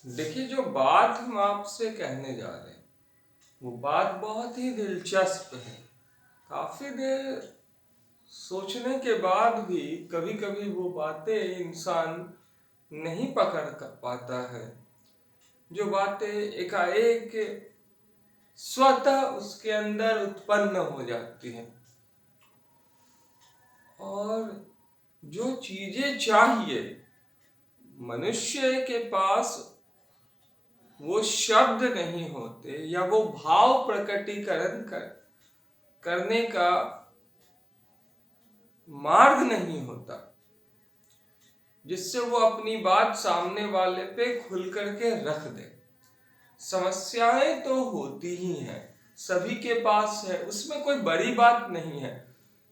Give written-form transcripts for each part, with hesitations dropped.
देखिए, जो बात हम आपसे कहने जा रहे हैं वो बात बहुत ही दिलचस्प है। काफी देर सोचने के बाद भी कभी कभी वो बातें इंसान नहीं पकड़ कर पाता है। जो बातें एकाएक स्वतः उसके अंदर उत्पन्न हो जाती हैं, और जो चीजें चाहिए मनुष्य के पास वो शब्द नहीं होते या वो भाव प्रकटीकरण करने का मार्ग नहीं होता, जिससे वो अपनी बात सामने वाले पे खुल करके रख दे। समस्याएं तो होती ही हैं, सभी के पास है, उसमें कोई बड़ी बात नहीं है।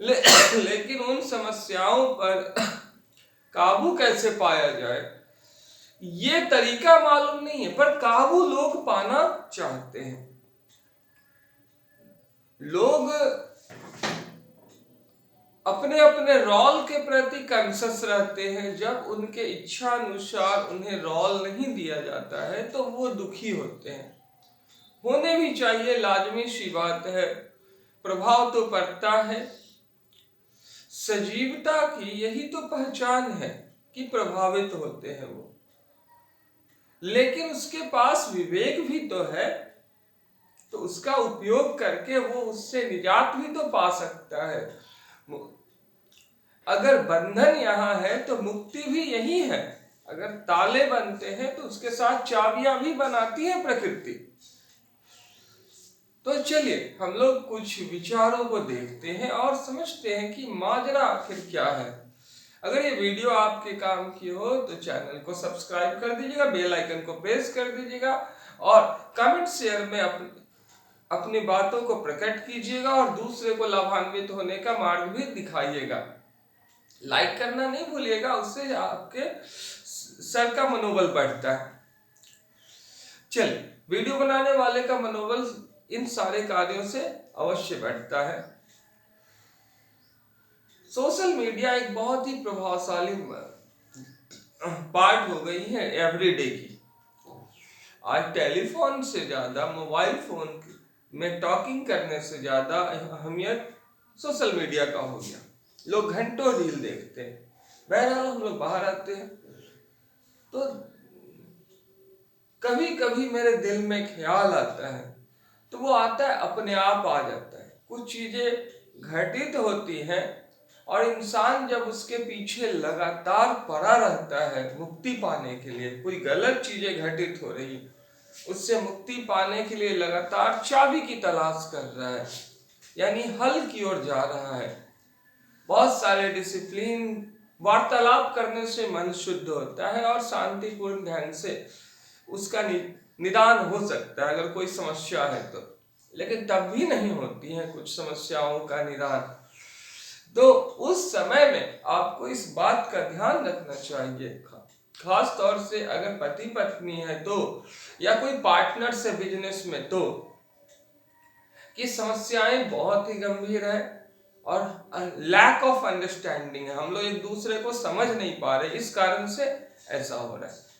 लेकिन उन समस्याओं पर काबू कैसे पाया जाए ये तरीका मालूम नहीं है, पर काबू लोग पाना चाहते हैं। लोग अपने अपने रोल के प्रति कॉन्शियस रहते हैं। जब उनके इच्छा अनुसार उन्हें रोल नहीं दिया जाता है तो वो दुखी होते हैं। होने भी चाहिए, लाजमी सी बात है, प्रभाव तो पड़ता है। सजीवता की यही तो पहचान है कि प्रभावित होते हैं वो, लेकिन उसके पास विवेक भी तो है, तो उसका उपयोग करके वो उससे निजात भी तो पा सकता है। अगर बंधन यहाँ है तो मुक्ति भी यही है। अगर ताले बनते हैं तो उसके साथ चाबियां भी बनाती है प्रकृति। तो चलिए हम लोग कुछ विचारों को देखते हैं और समझते हैं कि माजरा आखिर क्या है। अगर ये वीडियो आपके काम की हो तो चैनल को सब्सक्राइब कर दीजिएगा, बेल आइकन को प्रेस कर दीजिएगा और कमेंट शेयर में अपनी बातों को प्रकट कीजिएगा और दूसरे को लाभान्वित होने का मार्ग भी दिखाइएगा। लाइक करना नहीं भूलिएगा, उससे आपके सर का मनोबल बढ़ता है। चलिए, वीडियो बनाने वाले का मनोबल इन सारे कार्यों से अवश्य बढ़ता है। सोशल मीडिया एक बहुत ही प्रभावशाली पार्ट हो गई है एवरीडे की। आज टेलीफोन से ज्यादा मोबाइल फोन में टॉकिंग करने से ज्यादा अहमियत सोशल मीडिया का हो गया। लोग घंटों रील देखते हैं। बहरहाल हम लोग बाहर आते हैं तो कभी कभी मेरे दिल में ख्याल आता है, तो वो आता है अपने आप आ जाता है। कुछ चीजें घटित होती हैं और इंसान जब उसके पीछे लगातार पड़ा रहता है मुक्ति पाने के लिए, कोई गलत चीजें घटित हो रही, उससे मुक्ति पाने के लिए लगातार चाबी की तलाश कर रहा है, यानी हल की ओर जा रहा है। बहुत सारे डिसिप्लिन वार्तालाप करने से मन शुद्ध होता है और शांतिपूर्ण ढंग से उसका निदान हो सकता है अगर कोई समस्या है तो। लेकिन तब भी नहीं होती है कुछ समस्याओं का निदान, तो उस समय में आपको इस बात का ध्यान रखना चाहिए, खास तौर से अगर पति पत्नी है तो, या कोई पार्टनर से बिजनेस में तो, कि समस्याएं बहुत ही गंभीर है और लैक ऑफ अंडरस्टैंडिंग है। हम लोग एक दूसरे को समझ नहीं पा रहे, इस कारण से ऐसा हो रहा है।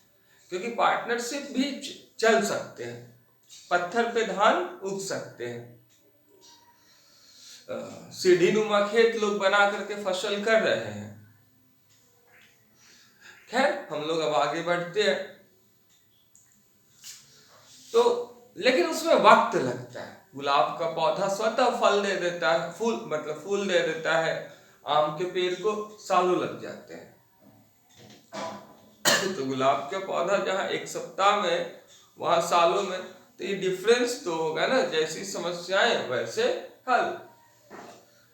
क्योंकि पार्टनरशिप भी चल सकते हैं, पत्थर पे धान उग सकते हैं। सीढ़ी नुमा खेत लोग बना करके फसल कर रहे हैं। खैर, हम लोग अब आगे बढ़ते हैं तो, लेकिन उसमें वक्त लगता है। गुलाब का पौधा स्वतः फल दे देता है, फूल दे देता है। आम के पेड़ को सालों लग जाते हैं। तो गुलाब का पौधा जहाँ एक सप्ताह में, वहां सालों में, तो ये डिफरेंस तो होगा ना। जैसी समस्याएं वैसे हल,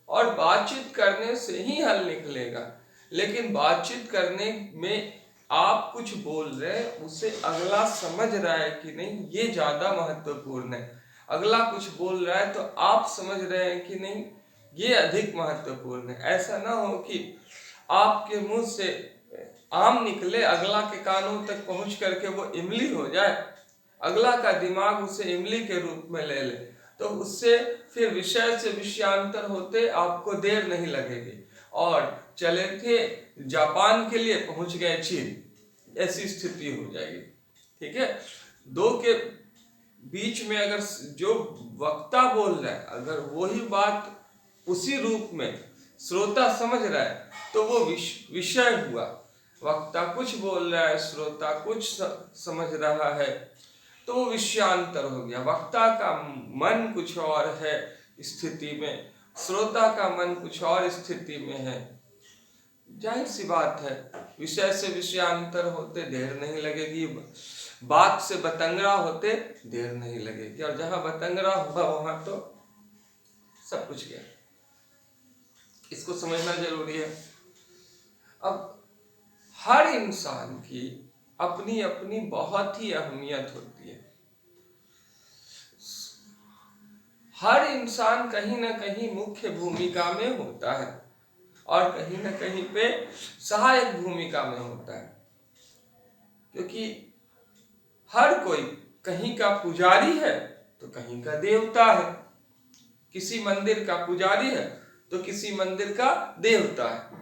और बातचीत करने से ही हल निकलेगा। लेकिन बातचीत करने में आप कुछ बोल रहे हैं, उसे अगला समझ रहा है कि नहीं, ये ज्यादा महत्वपूर्ण है। अगला कुछ बोल रहा है तो आप समझ रहे हैं कि नहीं, ये अधिक महत्वपूर्ण है। ऐसा ना हो कि आपके मुंह से आम निकले, अगला के कानों तक पहुंच करके वो इमली हो जाए, अगला का दिमाग उसे इमली के रूप में ले ले, तो उससे फिर विषय से विषयांतर होते आपको देर नहीं लगेगी। और चले थे जापान के लिए, पहुंच गए चीन, ऐसी स्थिति हो जाएगी। ठीक है, दो के बीच में अगर जो वक्ता बोल रहा है अगर वही बात उसी रूप में श्रोता समझ रहा है तो वो विषय हुआ। वक्ता कुछ बोल रहा है, श्रोता कुछ समझ रहा है, तो वो विषयांतर हो गया। वक्ता का मन कुछ और है स्थिति में, श्रोता का मन कुछ और स्थिति में है। जाहिर सी बात है, विषय से विषयांतर होते देर नहीं लगेगी, बात से बतंगड़ा होते देर नहीं लगेगी, और जहां बतंगड़ा हुआ वहां तो सब कुछ गया। इसको समझना जरूरी है। अब हर इंसान की अपनी अपनी बहुत ही अहमियत होती है। हर इंसान कहीं ना कहीं मुख्य भूमिका में होता है और कहीं ना कहीं पे सहायक भूमिका में होता है, क्योंकि हर कोई कहीं का पुजारी है तो कहीं का देवता है, किसी मंदिर का पुजारी है तो किसी मंदिर का देवता है।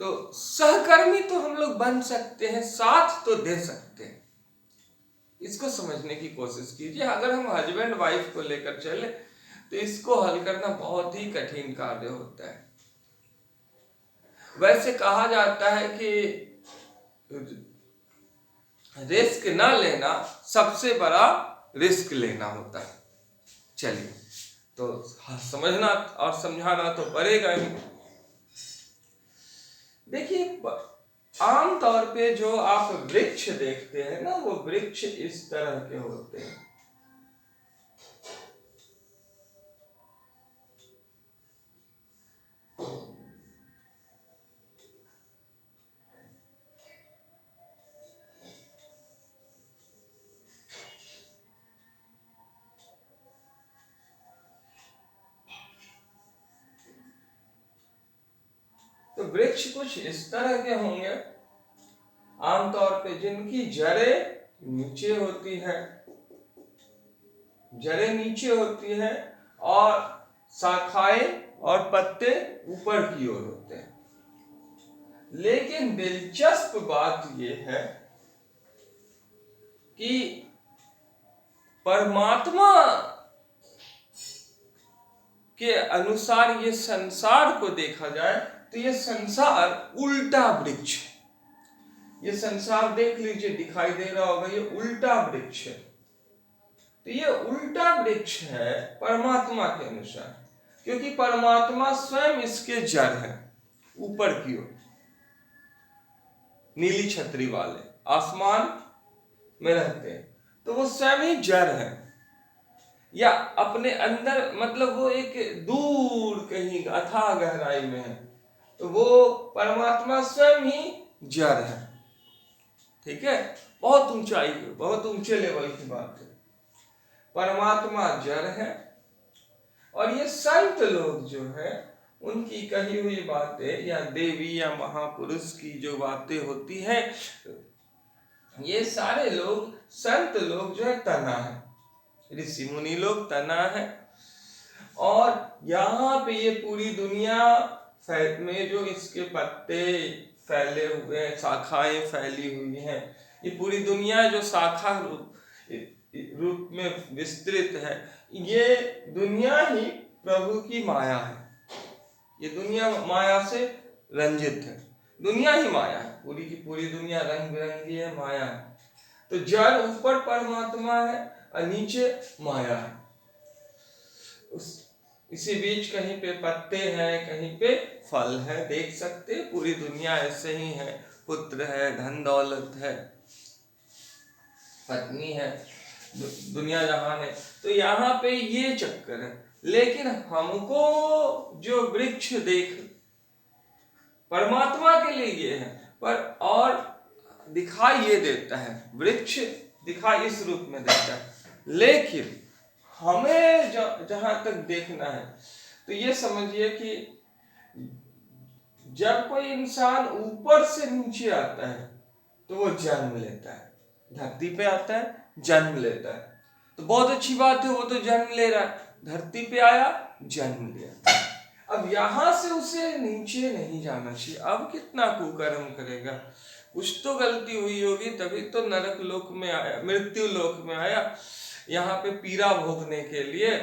तो सहकर्मी तो हम लोग बन सकते हैं, साथ तो दे सकते हैं। इसको समझने की कोशिश कीजिए। अगर हम हस्बैंड वाइफ को लेकर चले तो इसको हल करना बहुत ही कठिन कार्य होता है। वैसे कहा जाता है कि रिस्क ना लेना सबसे बड़ा रिस्क लेना होता है। चलिए, तो समझना और समझाना तो पड़ेगा ही। देखिए, आम तौर पे जो आप वृक्ष देखते हैं ना, वो वृक्ष इस तरह के होते हैं। तो वृक्ष कुछ इस तरह के होंगे आमतौर पे, जिनकी जड़ें नीचे होती है, जड़ें नीचे होती है और शाखाएं और पत्ते ऊपर की ओर होते हैं। लेकिन दिलचस्प बात यह है कि परमात्मा के अनुसार ये संसार को देखा जाए तो ये संसार उल्टा वृक्ष है। ये संसार देख लीजिए, दिखाई दे रहा होगा, ये उल्टा वृक्ष है। तो ये उल्टा वृक्ष है परमात्मा के अनुसार, क्योंकि परमात्मा स्वयं इसके जड़ है, ऊपर की ओर नीली छतरी वाले आसमान में रहते हैं, तो वो स्वयं ही जड़ है, या अपने अंदर मतलब वो एक दूर कहीं अथाह गहराई में है, तो वो परमात्मा स्वयं ही जड़ है। ठीक है, बहुत ऊंचाई पे, बहुत ऊंचे लेवल की बात है। परमात्मा जड़ है और ये संत लोग जो है उनकी कही हुई बातें या देवी या महापुरुष की जो बातें होती हैं, ये सारे लोग संत लोग जो है तना है, ऋषि मुनि लोग तना है। और यहाँ पे ये पूरी दुनिया में जो इसके पत्ते फैले हुए हैं, शाखाएं फैली हुई हैं, ये पूरी दुनिया जो शाखा रूप में विस्तृत है, ये दुनिया ही प्रभु की माया है। ये दुनिया माया से रंजित है, दुनिया ही माया है, पूरी की पूरी दुनिया रंग बिरंगी है, माया है। तो जड़ ऊपर परमात्मा है और नीचे माया है। इसी बीच कहीं पे पत्ते हैं, कहीं पे फल है, देख सकते, पूरी दुनिया ऐसे ही है। पुत्र है, धन दौलत है, पत्नी है, दुनिया जहान है, तो यहाँ पे ये चक्कर है। लेकिन हमको जो वृक्ष देख परमात्मा के लिए ये है, पर और दिखाई ये देता है, वृक्ष दिखाई इस रूप में देता है। लेकिन हमें जहां तक देखना है तो ये समझिए कि जब कोई इंसान ऊपर से नीचे आता है तो वो जन्म लेता है, धरती पे आता है, जन्म लेता है, तो बहुत अच्छी बात है, वो तो जन्म ले रहा है, धरती पे आया, जन्म लिया। अब यहां से उसे नीचे नहीं जाना चाहिए। अब कितना कुकर्म करेगा, कुछ तो गलती हुई होगी, तभी तो नरक लोक में आया, मृत्यु लोक में आया, यहाँ पे पीड़ा भोगने के लिए।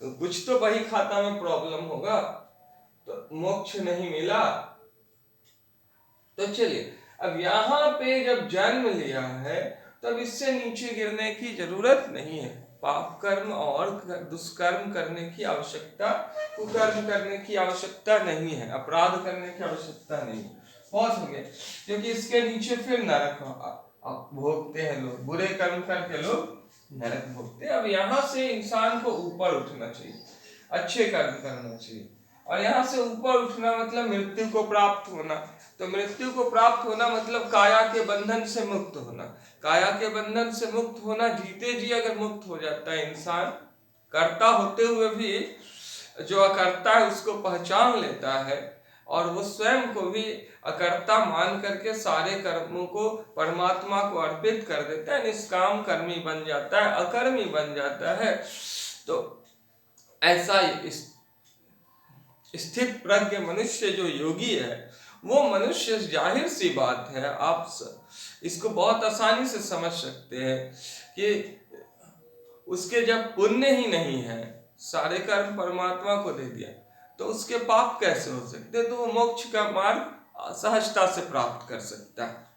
तो कुछ तो बही खाता में प्रॉब्लम होगा, तो मोक्ष नहीं मिला। तो चलिए, अब यहाँ पे जब जन्म लिया है, तब इससे नीचे गिरने की जरूरत नहीं है। पाप कर्म और दुष्कर्म करने की आवश्यकता, कुकर्म करने की आवश्यकता नहीं है, अपराध करने की आवश्यकता नहीं है। बहुत हो गया, क्योंकि इसके नीचे फिर नरक भोगते हैं लोग, बुरे कर्म करके लोग नरक भोगते हैं। अब यहाँ से इंसान को ऊपर उठना चाहिए, अच्छे कर्म करना चाहिए। और यहाँ से ऊपर उठना मतलब मृत्यु को प्राप्त होना। तो मृत्यु को प्राप्त होना मतलब काया के बंधन से मुक्त होना। काया के बंधन से मुक्त होना, जीते जी अगर मुक्त हो जाता है इंसान, कर्ता होते हुए भी जो अकर्ता है उसको पहचान लेता है, और वो स्वयं को भी अकर्ता मान करके सारे कर्मों को परमात्मा को अर्पित कर देता है, निष्काम कर्मी बन जाता है, अकर्मी बन जाता है। तो ऐसा स्थित प्रज्ञ मनुष्य जो योगी है, वो मनुष्य, जाहिर सी बात है, आप इसको बहुत आसानी से समझ सकते हैं कि उसके जब पुण्य ही नहीं है, सारे कर्म परमात्मा को दे दिया, तो उसके पाप कैसे हो सकते, तो वो मोक्ष का मार्ग सहजता से प्राप्त कर सकता है।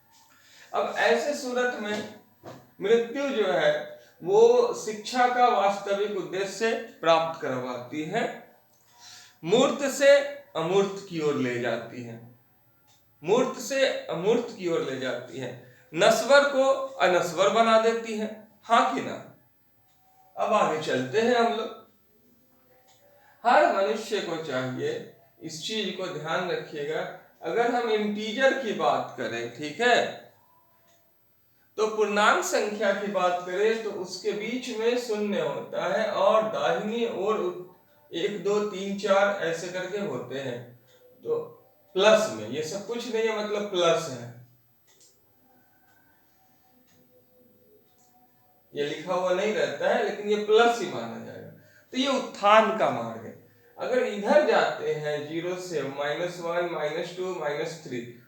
अब ऐसे सूरत में मृत्यु जो है वो शिक्षा का वास्तविक उद्देश्य प्राप्त करवाती है, मूर्त से अमूर्त की ओर ले जाती है, मूर्त से अमूर्त की ओर ले जाती है, नश्वर को अनश्वर बना देती है। हाँ कि ना? अब आगे चलते हैं हम लोग। हर मनुष्य को चाहिए, इस चीज को ध्यान रखिएगा, अगर हम इंटीजर की बात करें, ठीक है, तो पूर्णांक संख्या की बात करें तो उसके बीच में शून्य होता है, और दाहिनी ओर 1 2 3 4 ऐसे करके होते हैं। तो प्लस में ये सब कुछ नहीं है, मतलब प्लस है, ये लिखा हुआ नहीं रहता है, लेकिन ये प्लस ही माना जाएगा। तो ये उत्थान का मार्ग है। अगर इधर जाते हैं 0 से -1 -2 -3,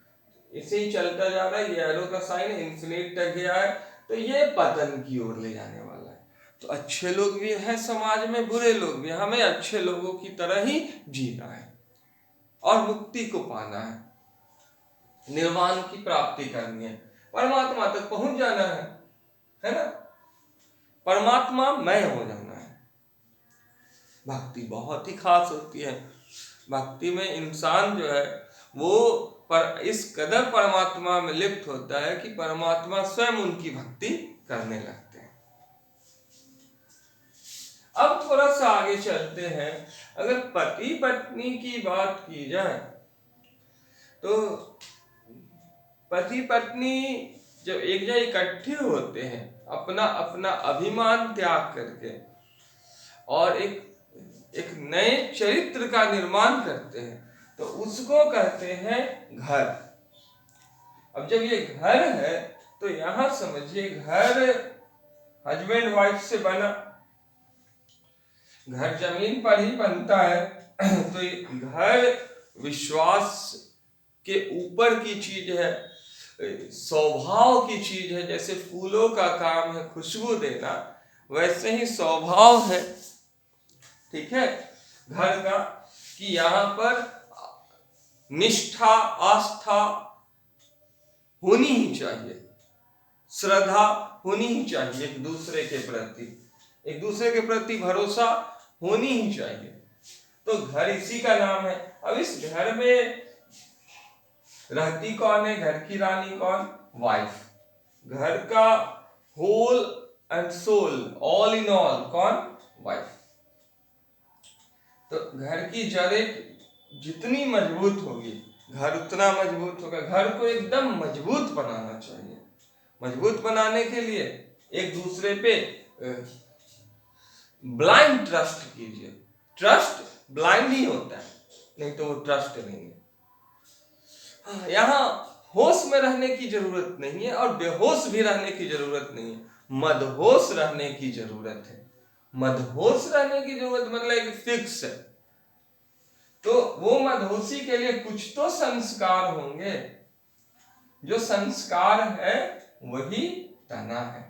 इसे ही चलता जा रहा है, ये एरो का साइन इन्फिनिट तक गया है, तो ये पतन की ओर ले जाने वाला है। तो अच्छे लोग भी हैं समाज में, बुरे लोग भी, हमें अच्छे लोगों की तरह ही जीना है और मुक्ति को पाना है, निर्वाण की प्राप्ति करनी है, परमात्मा तक पहुंच जाना है ना, परमात्मा मैं हो जाना है। भक्ति बहुत ही खास होती है। भक्ति में इंसान जो है वो पर इस कदर परमात्मा में लिप्त होता है कि परमात्मा स्वयं उनकी भक्ति करने लगते हैं। अब थोड़ा सा आगे चलते हैं। अगर पति पत्नी की बात की जाए तो पति पत्नी जब एक जगह इकट्ठे होते हैं, अपना अपना अभिमान त्याग करके, और एक नए चरित्र का निर्माण करते हैं, तो उसको कहते हैं घर। अब जब ये घर है तो यहां समझिए, घर हस्बैंड वाइफ से बना, घर जमीन पर ही बनता है। तो ये घर विश्वास के ऊपर की चीज है, स्वभाव की चीज है। जैसे फूलों का काम है खुशबू देना, वैसे ही स्वभाव है, ठीक है, घर का, कि यहाँ पर निष्ठा आस्था होनी ही चाहिए, श्रद्धा होनी ही चाहिए, एक दूसरे के प्रति भरोसा होनी ही चाहिए। तो घर इसी का नाम है। अब इस घर में रहती कौन है? घर की रानी कौन? वाइफ। घर का whole and sole, all in all कौन? वाइफ। तो घर की जड़ें जितनी मजबूत होगी, घर उतना मजबूत होगा। घर को एकदम मजबूत बनाना चाहिए। मजबूत बनाने के लिए एक दूसरे पे ब्लाइंड ट्रस्ट कीजिए। ट्रस्ट ब्लाइंड ही होता है, नहीं तो वो ट्रस्ट नहीं है। यहाँ होश में रहने की जरूरत नहीं है और बेहोश भी रहने की जरूरत नहीं है, मदहोश रहने की जरूरत है। मदहोश रहने की जरूरत मतलब एक फिक्स है। तो वो मदहोशी के लिए कुछ तो संस्कार होंगे, जो संस्कार है वही तना है,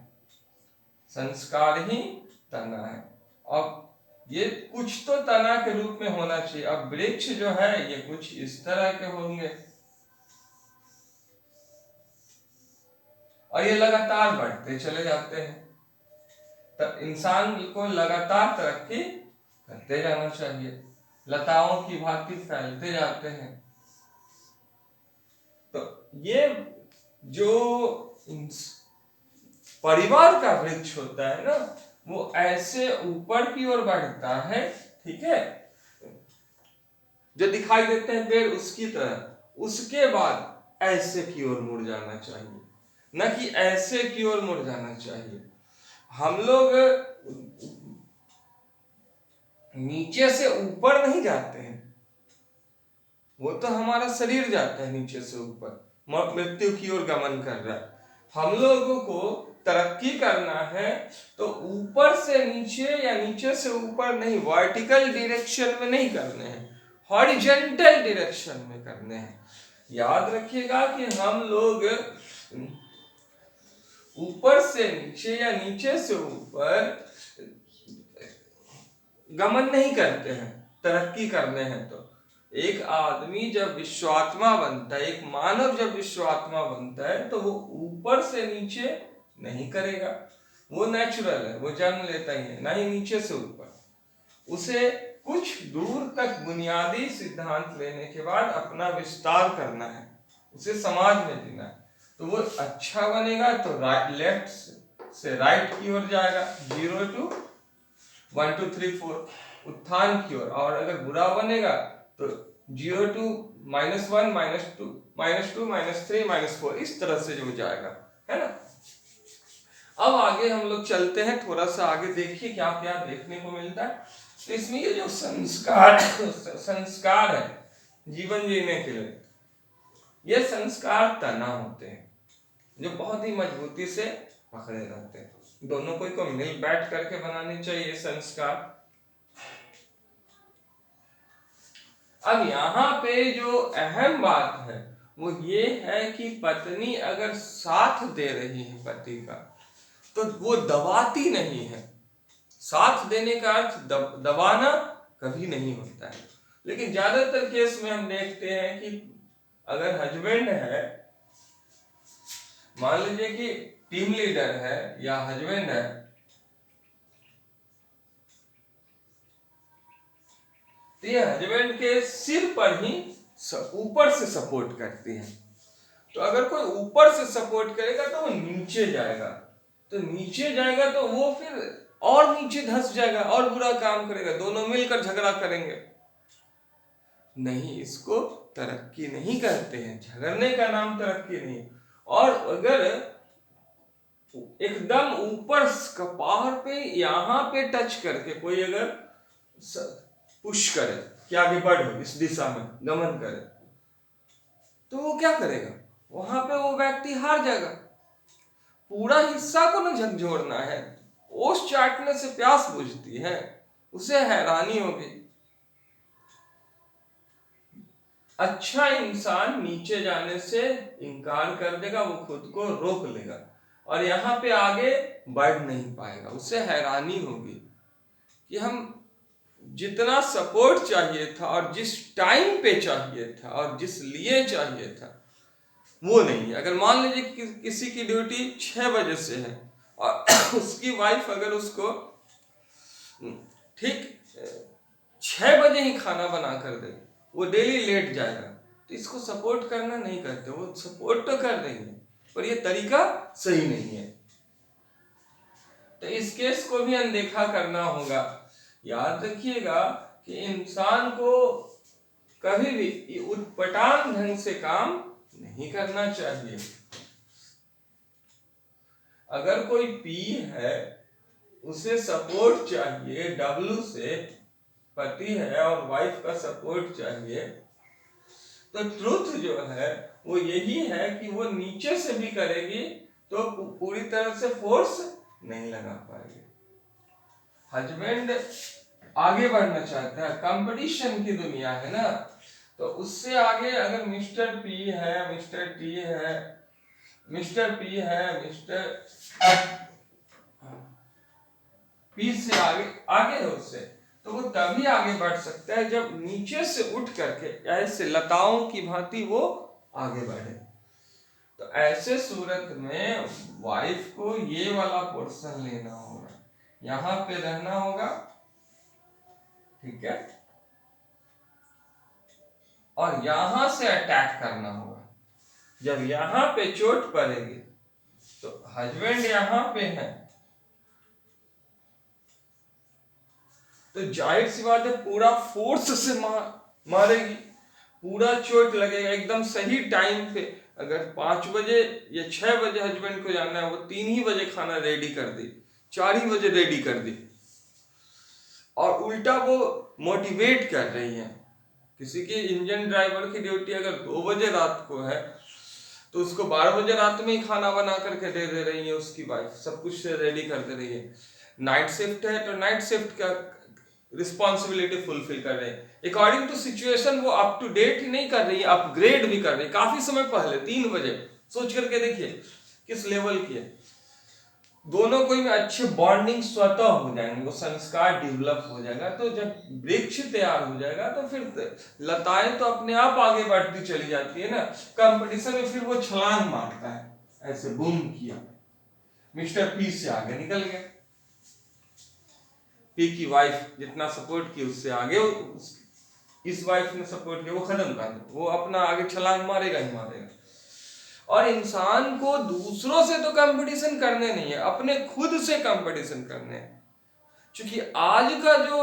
संस्कार ही तना है। अब ये कुछ तो तना के रूप में होना चाहिए। अब वृक्ष जो है ये कुछ इस तरह के होंगे और ये लगातार बढ़ते चले जाते हैं। तब इंसान को लगातार तरक्की करते जाना चाहिए, लताओं की भांति फैलते जाते हैं। तो ये जो परिवार का वृक्ष होता है ना, वो ऐसे ऊपर की ओर बढ़ता है, ठीक है, जो दिखाई देते हैं पेड़ उसकी तरह। उसके बाद ऐसे की ओर मुड़ जाना चाहिए, न कि ऐसे की ओर मुड़ जाना चाहिए। हम लोग नीचे से ऊपर नहीं जाते हैं, वो तो हमारा शरीर जाता है नीचे से ऊपर, मृत्यु की ओर गमन कर रहा है। हम लोगों को तरक्की करना है तो ऊपर से नीचे या नीचे से ऊपर नहीं, वर्टिकल डायरेक्शन में नहीं करने हैं, हॉरिजॉन्टल डायरेक्शन में करने हैं। याद रखिएगा कि हम लोग ऊपर से नीचे या नीचे से ऊपर गमन नहीं करते हैं। तरक्की करने हैं तो एक आदमी जब विश्वात्मा बनता है, एक मानव जब विश्वात्मा बनता है तो वो ऊपर से नीचे नहीं करेगा, वो नेचुरल है, वो जन्म लेता ही है, ना ही नीचे से ऊपर। उसे कुछ दूर तक बुनियादी सिद्धांत लेने के बाद अपना विस्तार करना है, उसे समाज में जीना है। तो वो अच्छा बनेगा तो लेफ्ट से राइट की ओर जाएगा, 0 to 1 2 3 4 उत्थान की ओर, और अगर बुरा बनेगा तो 0 to -1 -2 -2 -3 -4 इस तरह से जो जाएगा, है ना। अब आगे हम लोग चलते हैं, थोड़ा सा आगे देखिए क्या क्या देखने को मिलता है। तो इसमें ये जो संस्कार है जीवन जीने के लिए, ये संस्कार तना होते हैं जो बहुत ही मजबूती से पकड़े रहते हैं। दोनों को मिल बैठ करके बनाने चाहिए संस्कार। अब यहाँ पे जो अहम बात है वो ये है कि पत्नी अगर साथ दे रही है पति का तो वो दबाती नहीं है। साथ देने का अर्थ दबाना कभी नहीं होता है। लेकिन ज्यादातर केस में हम देखते हैं कि अगर हस्बैंड है, मान लीजिए कि टीम लीडर है या हस्बैंड है, तो ये हस्बैंड के सिर पर ही ऊपर से सपोर्ट करती है। तो अगर कोई ऊपर से सपोर्ट करेगा तो वो नीचे जाएगा, तो नीचे जाएगा तो वो फिर और नीचे धंस जाएगा और बुरा काम करेगा, दोनों मिलकर झगड़ा करेंगे। नहीं, इसको तरक्की नहीं कहते हैं, झगड़ने का नाम तरक्की नहीं। और अगर एकदम ऊपर कपार पे यहाँ पे टच करके कोई अगर पुश करे कि आगे बढ़ो, इस दिशा में गमन करे, तो वो क्या करेगा, वहां पे वो व्यक्ति हार जाएगा। पूरा हिस्सा को न झकझोरना है, ओस चाटने से प्यास बुझती है, उसे हैरानी होगी। अच्छा इंसान नीचे जाने से इनकार कर देगा, वो खुद को रोक लेगा और यहाँ पे आगे बढ़ नहीं पाएगा। उसे हैरानी होगी कि हम जितना सपोर्ट चाहिए था और जिस टाइम पे चाहिए था और जिस लिए चाहिए था वो नहीं है। अगर मान लीजिए कि किसी की ड्यूटी 6 बजे से है और उसकी वाइफ अगर उसको ठीक 6 बजे ही खाना बना कर दे, वो डेली लेट जाएगा, तो इसको सपोर्ट करना नहीं करते। वो सपोर्ट तो कर रही है पर ये तरीका सही नहीं है, तो इस केस को भी अनदेखा करना होगा। याद रखिएगा कि इंसान को कभी भी उटपटांग ढंग से काम नहीं करना चाहिए। अगर कोई पी है, उसे सपोर्ट चाहिए, डब्ल्यू से पति है और वाइफ का सपोर्ट चाहिए, तो ट्रुथ जो है वो यही है कि वो नीचे से भी करेगी तो पूरी तरह से फोर्स नहीं लगा पाएगी। हस्बैंड आगे बढ़ना चाहता है, कंपटीशन की दुनिया है ना, तो उससे आगे अगर मिस्टर पी है, मिस्टर टी है, मिस्टर पी है, मिस्टर पी से आगे आगे है उससे, तो वो तभी आगे बढ़ सकता है जब नीचे से उठ करके ऐसे लताओं की भांति वो आगे बढ़े। तो ऐसे सूरत में वाइफ को ये वाला पोर्शन लेना होगा, यहां पे रहना होगा, ठीक है, और यहां से अटैक करना होगा। जब यहां पे चोट पड़ेगी तो हस्बैंड यहां पे है, तो जाहिर सी बात है पूरा फोर्स से मारेगी, पूरा चोट लगेगा एकदम सही टाइम पे। अगर 5 बजे या 6 बजे हस्बैंड को जाना है, वो 3 ही बजे खाना रेडी कर दी, 4 ही बजे रेडी कर दी, और उल्टा वो मोटिवेट कर रही है। किसी के इंजन ड्राइवर की ड्यूटी अगर 2 बजे रात को है, तो उसको 12 बजे रात में ही खाना बना करके दे रही है उसकी वाइफ, सब कुछ रेडी कर दे रही है। नाइट शिफ्ट है तो नाइट शिफ्ट का रिस्पॉन्सिबिलिटी फुलफिल कर रहे हैं। अकॉर्डिंग टू सिचुएशन वो अप टू डेट ही नहीं कर रही है, अपग्रेड भी कर रही है। काफी समय पहले 3 बजे सोच करके देखिए किस लेवल की है। दोनों कोई में अच्छे बॉन्डिंग स्वतः हो जाएंगे, वो संस्कार डेवलप हो जाएगा। तो जब वृक्ष तैयार हो जाएगा तो फिर लताएं तो अपने आप आगे बढ़ती चली जाती है ना। कंपटीशन में फिर वो छलांग मारता है, ऐसे बूम किया, मिस्टर पी से आगे निकल गया। पी की वाइफ जितना सपोर्ट की उससे आगे इस वाइफ ने सपोर्ट किया, वो खत्म कर दो, वो अपना आगे छलांग मारेगा ही मारेगा। और इंसान को दूसरों से तो कंपटीशन करने नहीं है, अपने खुद से कंपटीशन करने हैं। क्योंकि आज का जो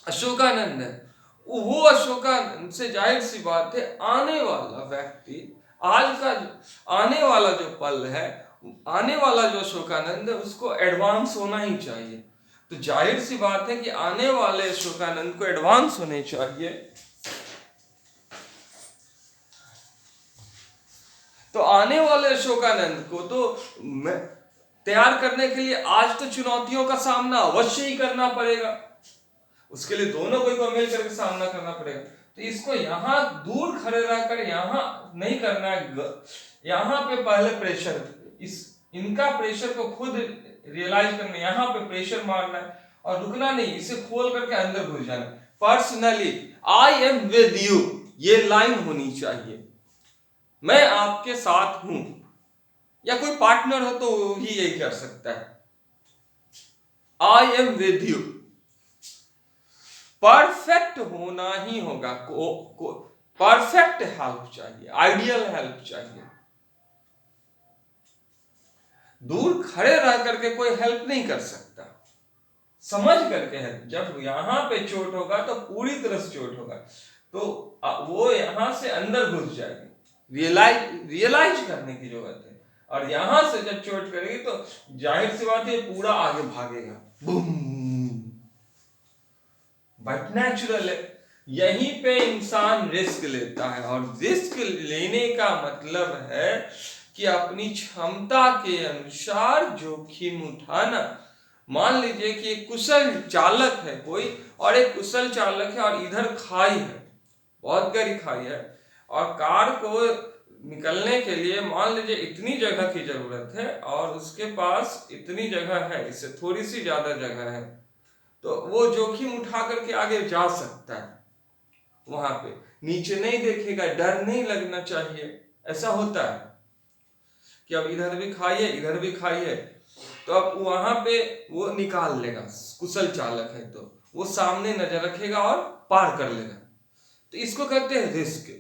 अशोकानंद है, वो अशोकानंद से जाहिर सी बात है आने वाला व्यक्ति, आज का आने वाला जो पल है, आने वाला जो अशोकानंद है, उसको एडवांस होना ही चाहिए। तो जाहिर सी बात है कि आने वाले अशोकानंद को एडवांस होने चाहिए। तो आने वाले अशोकानंद को तो तैयार करने के लिए आज तो चुनौतियों का सामना अवश्य ही करना पड़ेगा। उसके लिए दोनों को मिल करके सामना करना पड़ेगा। तो इसको यहां दूर खड़े रहकर यहां नहीं करना है, यहां पे पहले प्रेशर, इनका प्रेशर को खुद रियलाइज करना, यहां पे प्रेशर मारना है और रुकना नहीं, इसे खोल करके अंदर घुस जाना। Personally I am with you, ये लाइन होनी चाहिए, मैं आपके साथ हूं। या कोई पार्टनर हो तो ही यही कर सकता है, I am with you. Perfect होना ही होगा, परफेक्ट हेल्प चाहिए, आइडियल हेल्प चाहिए। दूर खड़े रह करके कोई हेल्प नहीं कर सकता, समझ करके है। जब यहां पे चोट होगा तो पूरी तरह से चोट होगा, तो वो यहां से अंदर घुस जाएगी, रियलाइज करने की जरूरत है। और यहां से जब चोट करेगी तो जाहिर सी बात है पूरा आगे भागेगा, बूम। बट नेचुरल है, यहीं पे इंसान रिस्क लेता है, और रिस्क लेने का मतलब है कि अपनी क्षमता के अनुसार जोखिम उठाना। मान लीजिए कि एक कुशल चालक है कोई, और एक कुशल चालक है और इधर खाई है, बहुत गहरी खाई है, और कार को निकलने के लिए मान लीजिए इतनी जगह की जरूरत है और उसके पास इतनी जगह है, इससे थोड़ी सी ज्यादा जगह है, तो वो जोखिम उठा करके आगे जा सकता है। वहां पे नीचे नहीं देखेगा, डर नहीं लगना चाहिए। ऐसा होता है कि अब इधर भी खाइए इधर भी खाइए, तो अब वहां पे वो निकाल लेगा, कुशल चालक है तो वो सामने नजर रखेगा और पार कर लेगा। तो इसको कहते हैं रिस्क।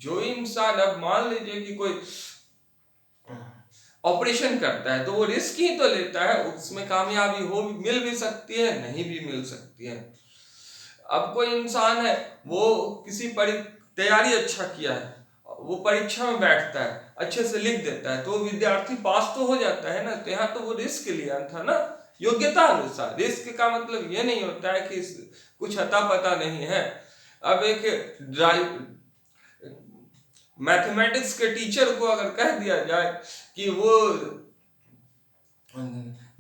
जो इंसान, अब मान लीजिए कि कोई ऑपरेशन करता है तो वो रिस्क ही तो लेता है, उसमें कामयाबी हो मिल भी सकती है, नहीं भी मिल सकती है। अब कोई इंसान है, वो किसी तैयारी अच्छा किया है, वो परीक्षा में बैठता है, अच्छे से लिख देता है, तो विद्यार्थी पास तो हो जाता है ना। तो यहाँ तो वो रिस्क लिया था ना, योग्यता अनुसार। रिस्क का मतलब ये नहीं होता है कि कुछ अता पता नहीं है। अब एक मैथमेटिक्स के टीचर को अगर कह दिया जाए कि वो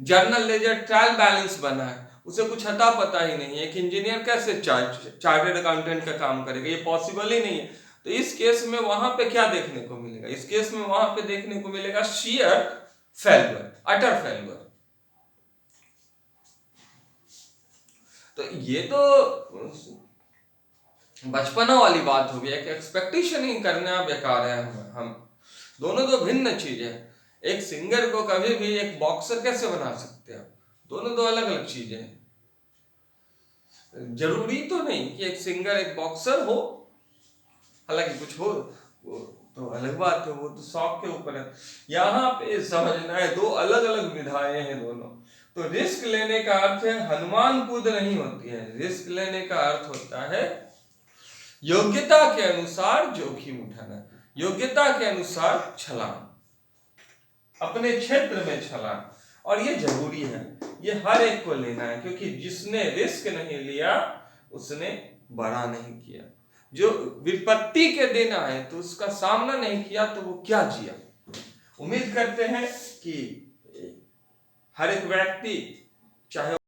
जर्नल लेजर ट्रायल बैलेंस बना है, उसे कुछ अता पता ही नहीं है, एक इंजीनियर कैसे चार्टर्ड अकाउंटेंट का काम करेगा, ये पॉसिबल ही नहीं है। तो इस केस में वहां पे क्या देखने को मिलेगा? इस केस में वहां पे देखने को मिलेगा sheer failure, utter failure। तो ये तो बचपना वाली बात हो गई है कि एक्सपेक्टेशन ही करना बेकार है। हम दोनों तो भिन्न चीज है। एक सिंगर को कभी भी एक बॉक्सर कैसे बना सकते हैं? दोनों दो अलग अलग चीजें हैं। जरूरी तो नहीं कि एक सिंगर एक बॉक्सर हो, हालांकि कुछ हो वो तो अलग बात है, वो तो शौक के ऊपर है। यहाँ पे समझना है दो अलग अलग विधाएं हैं दोनों। तो रिस्क लेने का अर्थ है हनुमान कूद नहीं होती है। रिस्क लेने का अर्थ होता है योग्यता के अनुसार जोखिम उठाना, योग्यता के अनुसार छलांग, अपने क्षेत्र में छलांग। और ये जरूरी है, ये हर एक को लेना है, क्योंकि जिसने रिस्क नहीं लिया उसने बड़ा नहीं किया। जो विपत्ति के दिन आए तो उसका सामना नहीं किया तो वो क्या जिया। उम्मीद करते हैं कि हर एक व्यक्ति चाहे